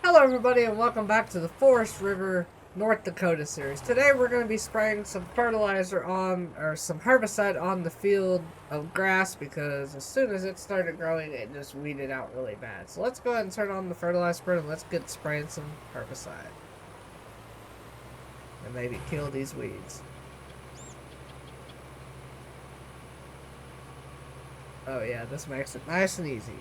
Hello everybody and welcome back to the Forest River, North Dakota series. Today we're going to be spraying some fertilizer on, or some herbicide on the field of grass because as soon as it started growing it just weeded out really bad. So let's go ahead and turn on the fertilizer spray and let's get spraying some herbicide. And maybe kill these weeds. Oh yeah, this makes it nice and easy.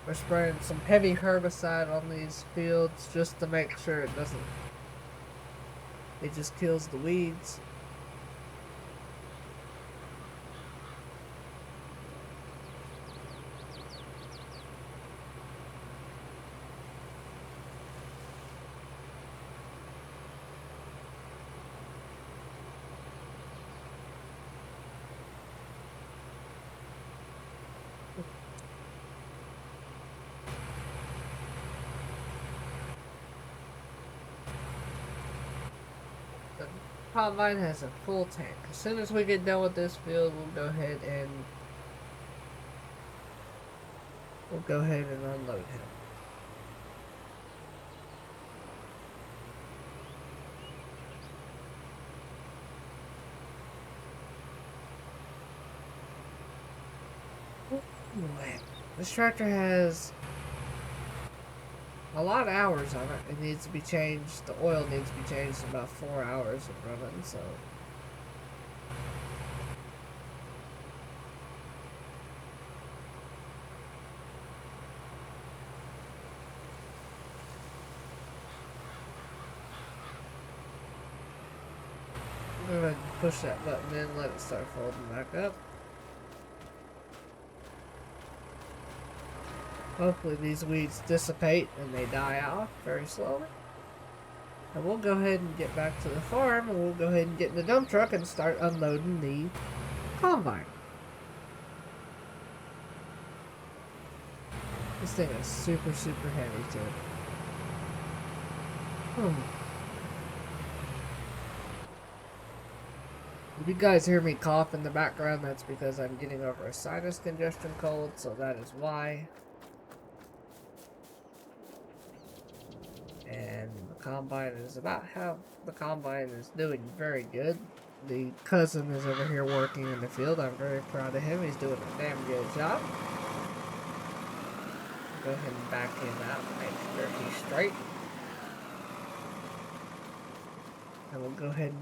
We're spraying some heavy herbicide on these fields just to make sure it just kills the weeds. The combine has a full tank. As soon as we get done with this field, we'll go ahead and unload him. Anyway, this tractor has a lot of hours on it. It needs to be changed. The oil needs to be changed in about 4 hours of running, so I'm gonna go ahead and push that button in, let it start folding back up. Hopefully these weeds dissipate and they die off very slowly. And we'll go ahead and get back to the farm and we'll go ahead and get in the dump truck and start unloading the combine. This thing is super heavy too. If you guys hear me cough in the background, that's because I'm getting over a sinus congestion cold, so that is why. And the combine is the combine is doing very good. The cousin is over here working in the field. I'm very proud of him. He's doing a damn good job. Go ahead and back him out and make sure he's straight. And we'll go ahead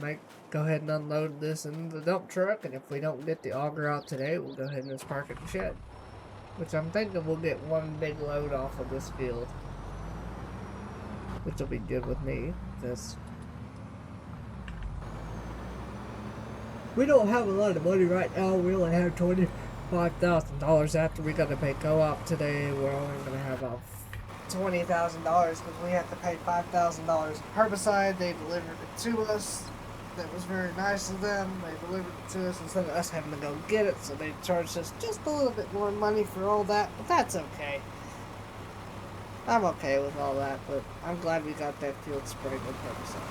and unload this in the dump truck. And if we don't get the auger out today, we'll go ahead and just park it in the shed. Which I'm thinking we'll get one big load off of this field. Which will be good with me, because we don't have a lot of money right now. We only have $25,000 after we got to pay co-op today. We're only going to have about $20,000 because we have to pay $5,000 herbicide. They delivered it to us. That was very nice of them. They delivered it to us instead of us having to go get it, so they charged us just a little bit more money for all that, but that's okay. I'm okay with all that, but I'm glad we got that field sprayed with herbicide.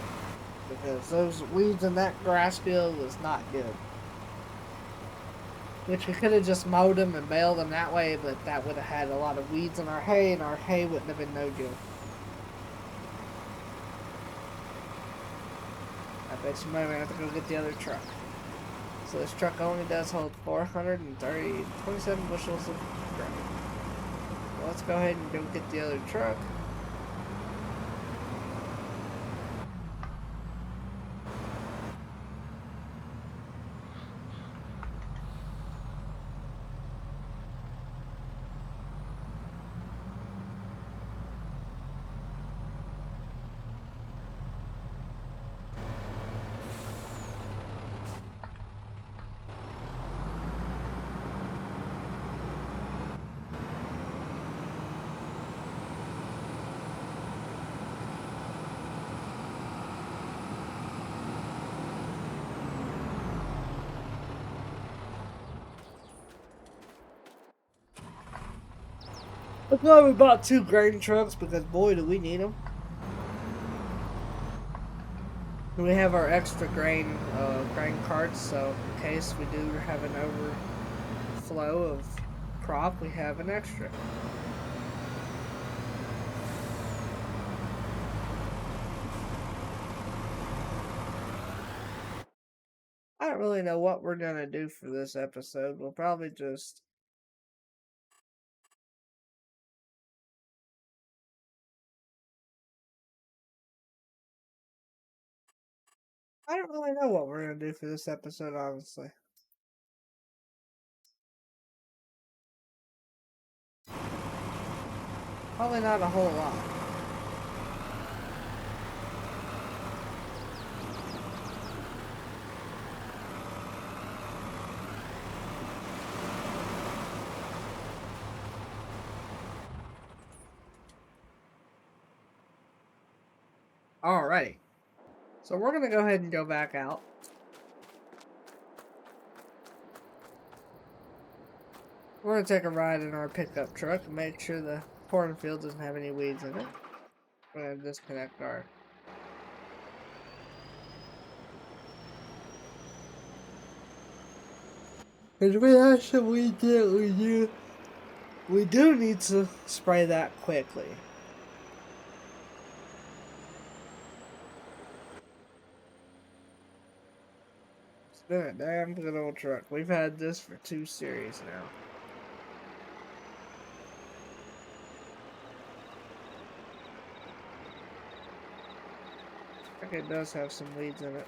Because those weeds in that grass field was not good. Which we could have just mowed them and baled them that way, but that would have had a lot of weeds in our hay, and our hay wouldn't have been no good. I bet you might have to go get the other truck. So this truck only does hold 27 bushels of grain. Let's go ahead and go get the other truck. That's why we bought 2 grain trucks, because boy do we need them. We have our extra grain carts, so in case we do have an overflow of crop, we have an extra. I don't really know what we're gonna do for this episode. We'll probably just I don't really know what we're gonna do for this episode, honestly. Probably not a whole lot. Alrighty. So we're gonna go ahead and go back out. We're gonna take a ride in our pickup truck and make sure the cornfield doesn't have any weeds in it. We're gonna disconnect our because we actually we do need to spray that quickly. It's been a damn good old truck. We've had this for 2 series now. I think it does have some weeds in it.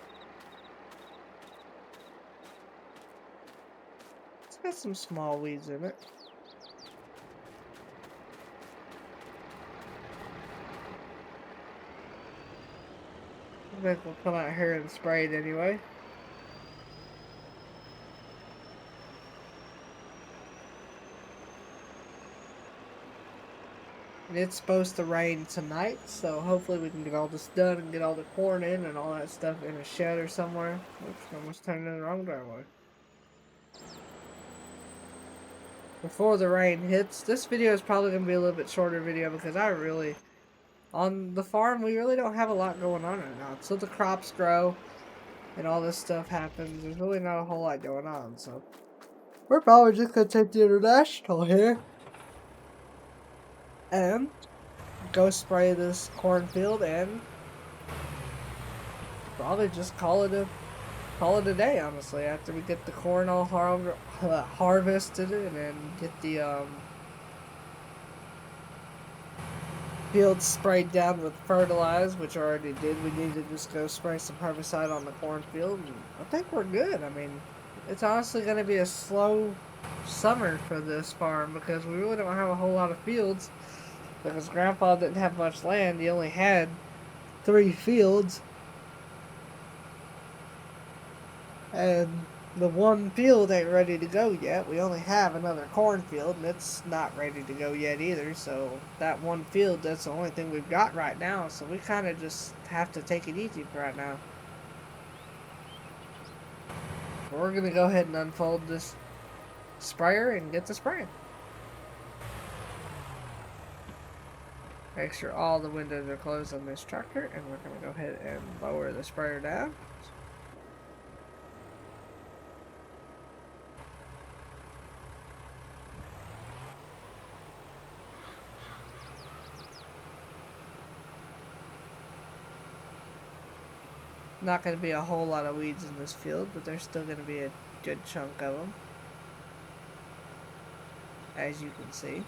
It's got some small weeds in it. I think we'll come out here and spray it anyway. And it's supposed to rain tonight, so hopefully we can get all this done and get all the corn in and all that stuff in a shed or somewhere. Oops, almost turned in the wrong driveway. Before the rain hits, this video is probably going to be a little bit shorter video because on the farm, we really don't have a lot going on right now. Until the crops grow and all this stuff happens, there's really not a whole lot going on, so we're probably just going to take the international here and go spray this cornfield and probably just call it a day, honestly, after we get the corn all harvested and then get the fields sprayed down with fertilizer, which I already did. We need to just go spray some herbicide on the cornfield, and I think we're good. I mean, it's honestly going to be a slow summer for this farm because we really don't have a whole lot of fields because Grandpa didn't have much land. He only had 3 fields, and the one field ain't ready to go yet. We only have another cornfield, and it's not ready to go yet either. So that one field, that's the only thing we've got right now. So we kind of just have to take it easy for right now. But we're going to go ahead and unfold this sprayer and get to spraying. Make sure all the windows are closed on this tractor, and we're going to go ahead and lower the sprayer down. Not going to be a whole lot of weeds in this field, but there's still going to be a good chunk of them, as you can see.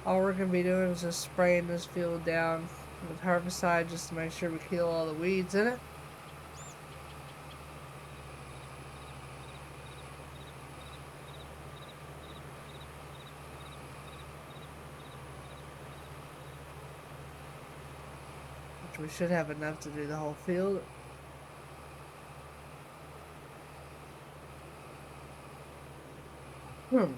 All we're going to be doing is just spraying this field down with herbicide just to make sure we kill all the weeds in it. Which we should have enough to do the whole field. Hmm.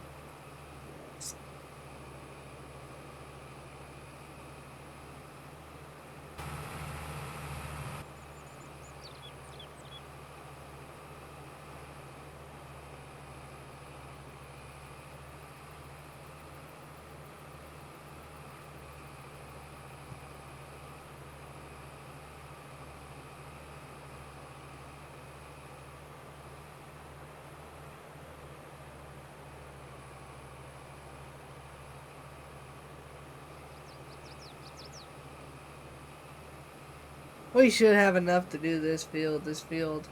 We should have enough to do this field. This field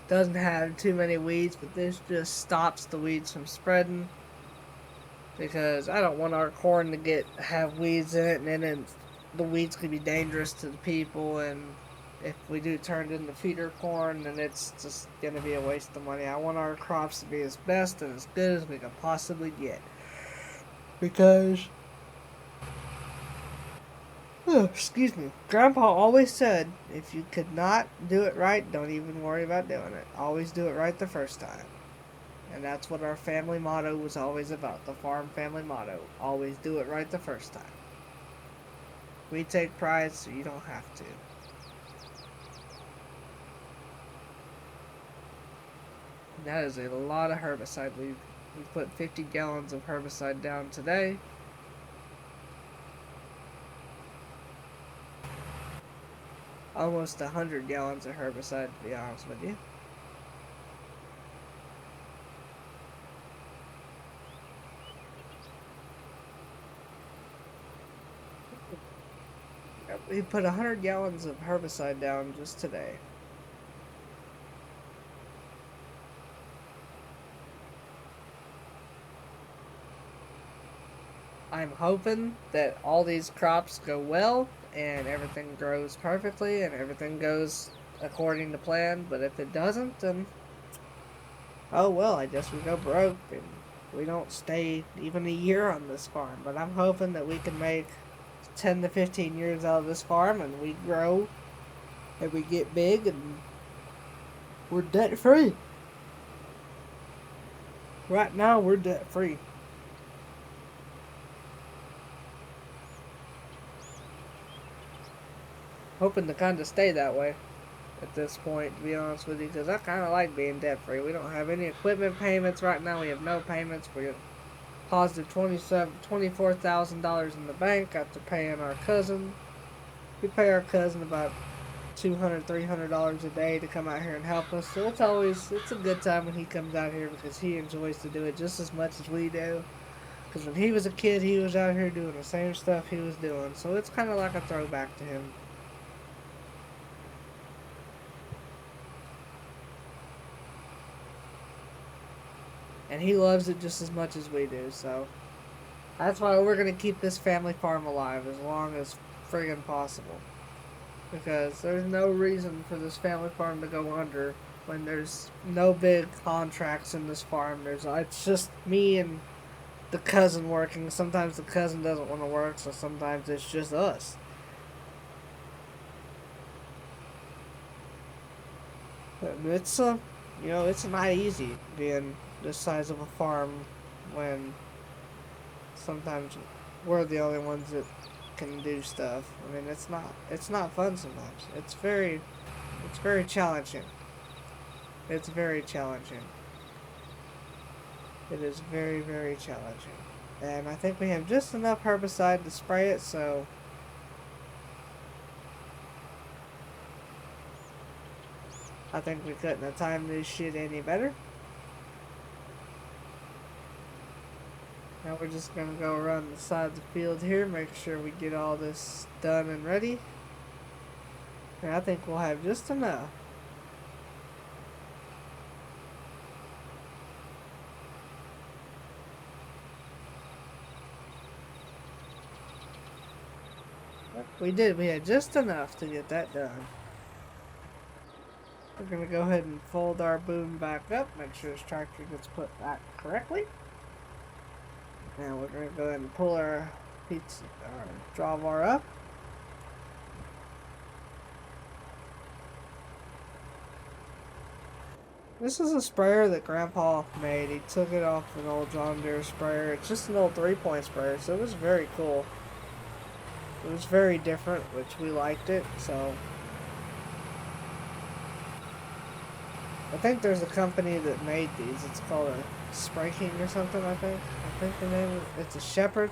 doesn't have too many weeds, but this just stops the weeds from spreading. Because I don't want our corn to have weeds in it, and then the weeds could be dangerous to the people. And if we do turn it into feeder corn, then it's just gonna be a waste of money. I want our crops to be as best and as good as we can possibly get. Because, oh, excuse me, Grandpa always said, if you could not do it right, don't even worry about doing it. Always do it right the first time. And that's what our family motto was always about. The farm family motto. Always do it right the first time. We take pride so you don't have to. That is a lot of herbicide. We put 50 gallons of herbicide down today. Almost 100 gallons of herbicide, to be honest with you. We put 100 gallons of herbicide down just today. I'm hoping that all these crops go well and everything grows perfectly and everything goes according to plan. But if it doesn't, then oh well, I guess we go broke and we don't stay even a year on this farm. But I'm hoping that we can make 10 to 15 years out of this farm and we grow and we get big and we're debt free. Right now, we're debt free. Hoping to kind of stay that way at this point, to be honest with you, because I kind of like being debt free. We don't have any equipment payments right now. We have no payments. We're positive $24,000 in the bank after paying our cousin. We pay our cousin about $200, $300 a day to come out here and help us. So it's a good time when he comes out here because he enjoys to do it just as much as we do. Because when he was a kid, he was out here doing the same stuff he was doing. So it's kind of like a throwback to him. And he loves it just as much as we do, so that's why we're going to keep this family farm alive as long as friggin' possible. Because there's no reason for this family farm to go under when there's no big contracts in this farm. It's just me and the cousin working. Sometimes the cousin doesn't want to work, so sometimes it's just us. And it's it's not easy being this size of a farm when sometimes we're the only ones that can do stuff. I mean, it's not fun sometimes. It's very challenging. It's very challenging. It is very, very challenging. And I think we have just enough herbicide to spray it, so I think we couldn't have timed this shit any better. Now we're just gonna go around the side of the field here, make sure we get all this done and ready. And I think we'll have just enough. We did, we had just enough to get that done. We're gonna go ahead and fold our boom back up, make sure this tractor gets put back correctly. Now we're going to go ahead and pull our drawbar up. This is a sprayer that Grandpa made. He took it off an old John Deere sprayer. It's just an old 3-point sprayer, so it was very cool. It was very different, which we liked it, so. I think there's a company that made these. It's called a Spray King or something, I think. I think the name it's a Shepherd.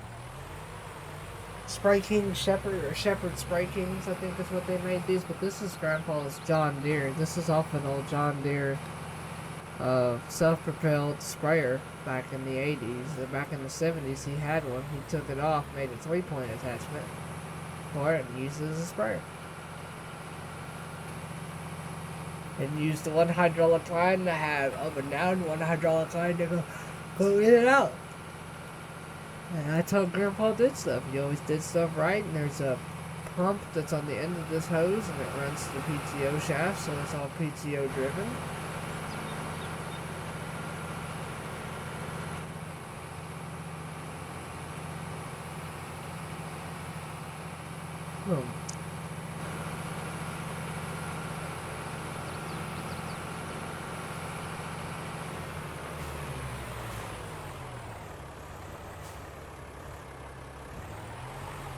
Spray King Shepherd, or Shepherd Spray Kings, I think is what they made these. But this is Grandpa's John Deere. This is off an old John Deere self-propelled sprayer back in the 80s. Back in the 70s, he had one. He took it off, made a 3-point attachment for it, and used it as a sprayer. And used the one hydraulic line to have up and down, one hydraulic line to go in and out. And that's how Grandpa did stuff. He always did stuff right, and there's a pump that's on the end of this hose, and it runs to the PTO shaft, so it's all PTO driven. Boom.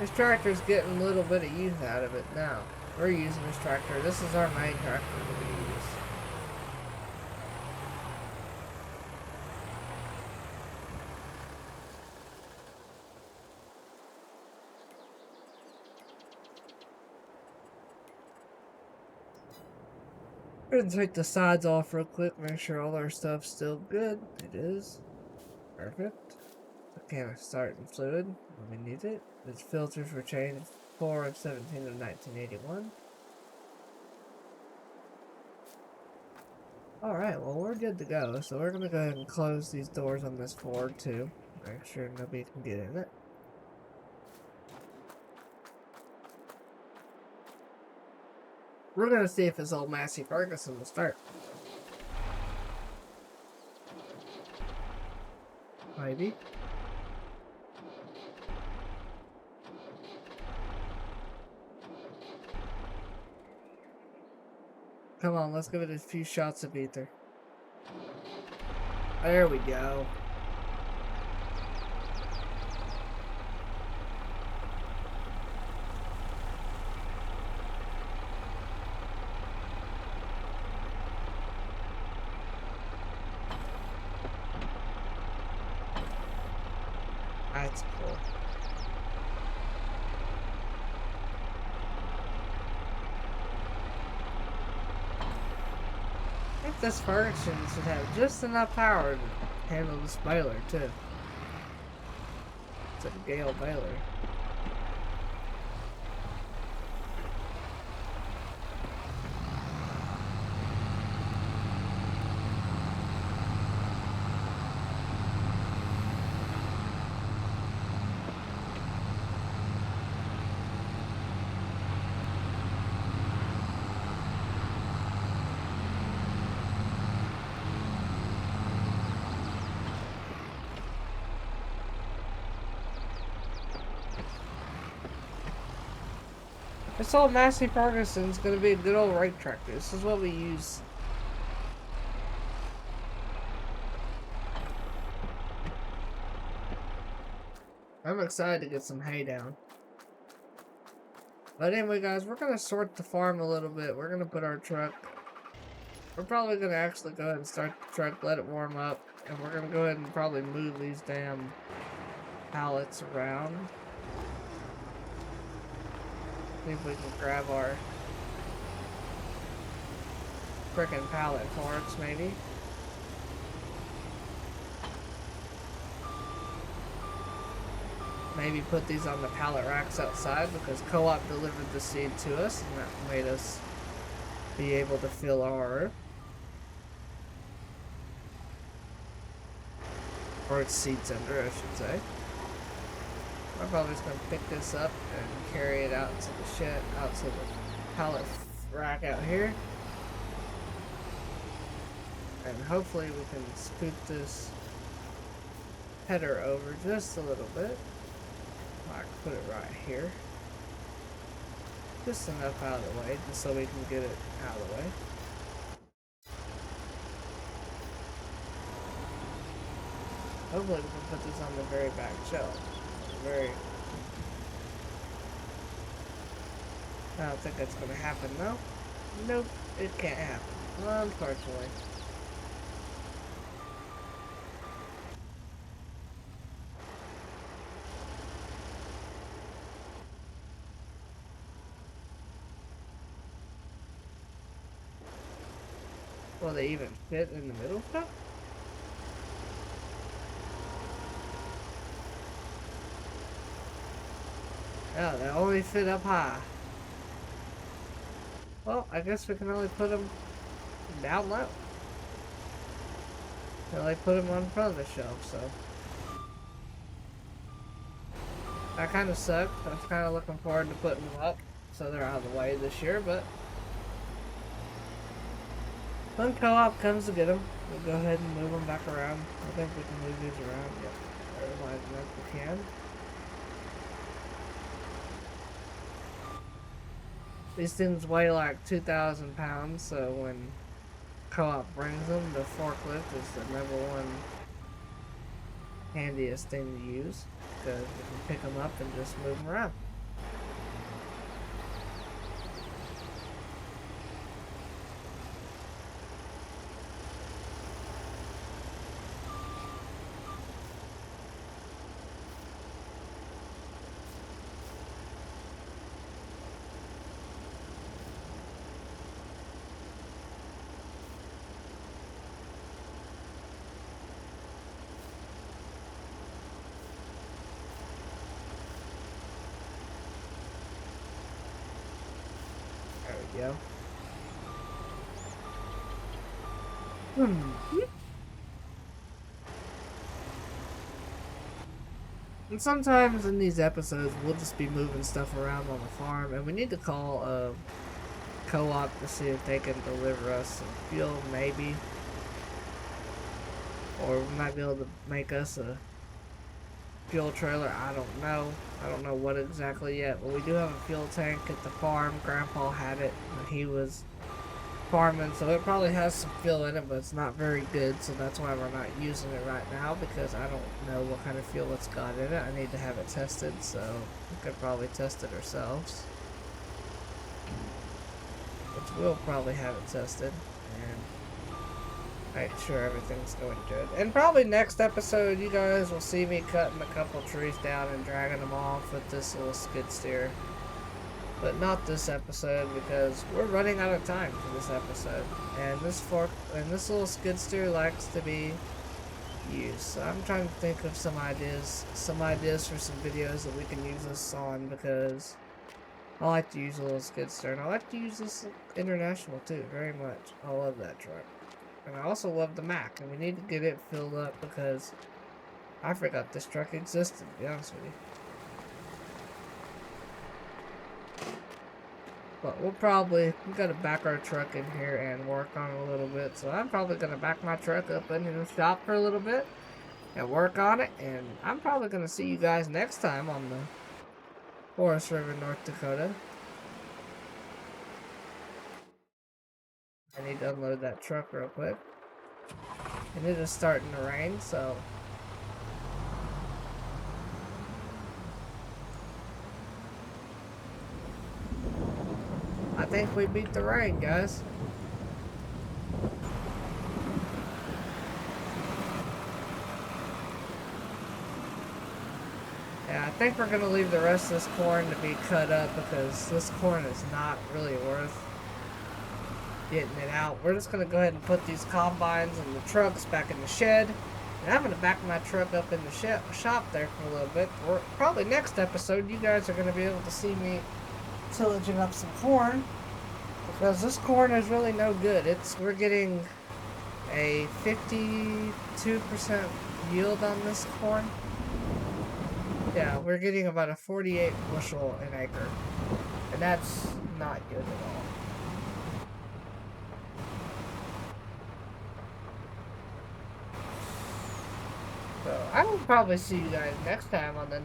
This tractor's getting a little bit of use out of it now. We're using this tractor. This is our main tractor that we use. We're gonna take the sides off real quick, make sure all our stuff's still good. It is. Perfect. Can start in fluid when we need it. Its filters were changed 4 of 17 of 1981. Alright, well we're good to go. So we're going to go ahead and close these doors on this Ford too. Make sure nobody can get in it. We're going to see if this old Massey Ferguson will start. Maybe. Come on, let's give it a few shots of ether. There we go. That's cool. I think this Ferguson should have just enough power to handle this baler too. It's a Gale baler. This old Massey Ferguson's gonna be a good old rake tractor. This is what we use. I'm excited to get some hay down. But anyway guys, we're gonna sort the farm a little bit. We're gonna put our truck. We're probably gonna actually go ahead and start the truck, let it warm up, and we're gonna go ahead and probably move these damn pallets around. See if we can grab our frickin' pallet parts, maybe. Maybe put these on the pallet racks outside because Co-op delivered the seed to us and that made us be able to fill our or its seeds under, I should say. I'm probably just gonna pick this up and carry it out to the shed, out to the pallet rack out here. And hopefully we can scoot this header over just a little bit. I can put it right here. Just enough out of the way, just so we can get it out of the way. Hopefully we can put this on the very back shelf. Very... I don't think that's gonna happen, though. Nope, it can't happen. Unfortunately. Will they even fit in the middle stuff? Oh, they only fit up high. Well, I guess we can only put them down low. They only put them on front of the shelf, so. That kind of sucked. I was kind of looking forward to putting them up so they're out of the way this year, but when co-op comes to get them, we'll go ahead and move them back around. I think we can move these around. Yep, otherwise we can. These things weigh like 2,000 pounds, so when co-op brings them, the forklift is the #1 handiest thing to use, because we can pick them up and just move them around. There we go. And sometimes in these episodes, we'll just be moving stuff around on the farm, and we need to call a co-op to see if they can deliver us some fuel, maybe. Or we might be able to make us a fuel trailer, I don't know. I don't know what exactly yet, but we do have a fuel tank at the farm. Grandpa had it when he was farming, so it probably has some fuel in it, but it's not very good, so that's why we're not using it right now, because I don't know what kind of fuel it's got in it. I need to have it tested, so we could probably test it ourselves, which we'll probably have it tested and make sure everything's going good. And probably next episode you guys will see me cutting a couple trees down and dragging them off with this little skid steer. But not this episode, because we're running out of time for this episode. And this little skid steer likes to be used. So I'm trying to think of some ideas for some videos that we can use this on, because I like to use a little skid steer, and I like to use this international too, very much. I love that truck. And I also love the Mack, and we need to get it filled up because I forgot this truck existed, to be honest with you. But we gotta back our truck in here and work on it a little bit. So I'm probably gonna back my truck up into the shop for a little bit and work on it. And I'm probably gonna see you guys next time on the Forest River, North Dakota. I need to unload that truck real quick. And it is starting to rain, so I think we beat the rain, guys. Yeah, I think we're going to leave the rest of this corn to be cut up, because this corn is not really worth getting it out. We're just going to go ahead and put these combines and the trucks back in the shed. And I'm going to back my truck up in the shop there for a little bit. Probably next episode, you guys are going to be able to see me tillaging up some corn, because this corn is really no good. We're getting a 52% yield on this corn. Yeah, we're getting about a 48 bushel an acre, and that's not good at all. So I will probably see you guys next time on the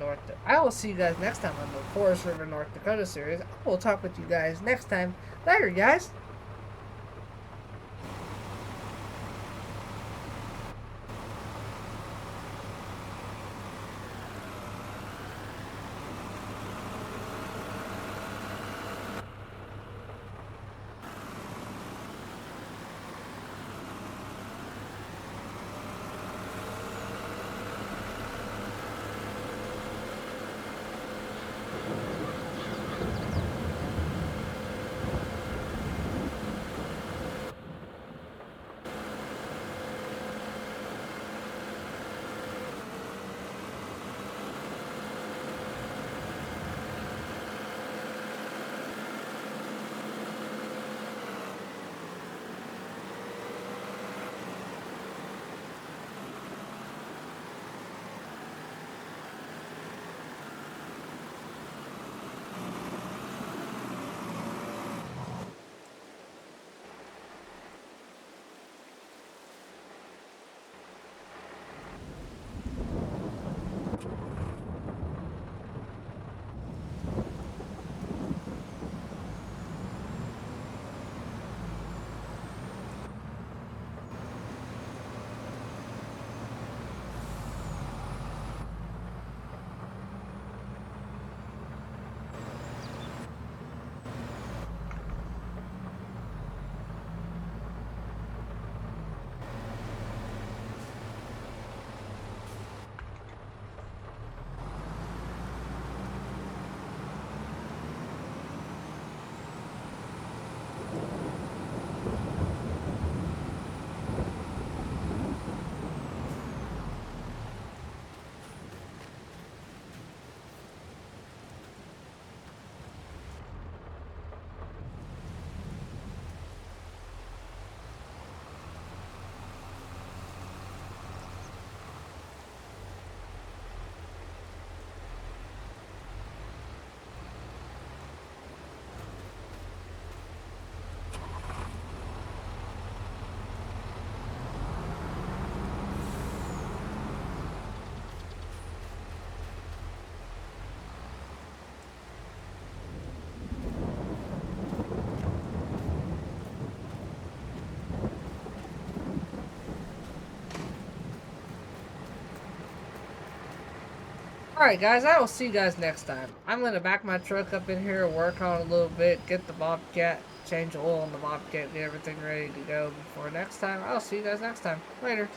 Forest River, North Dakota series. I will talk with you guys next time. Later, guys. Alright guys, I will see you guys next time. I'm gonna back my truck up in here, work on it a little bit, get the Bobcat, change the oil on the Bobcat, get everything ready to go before next time. I'll see you guys next time. Later.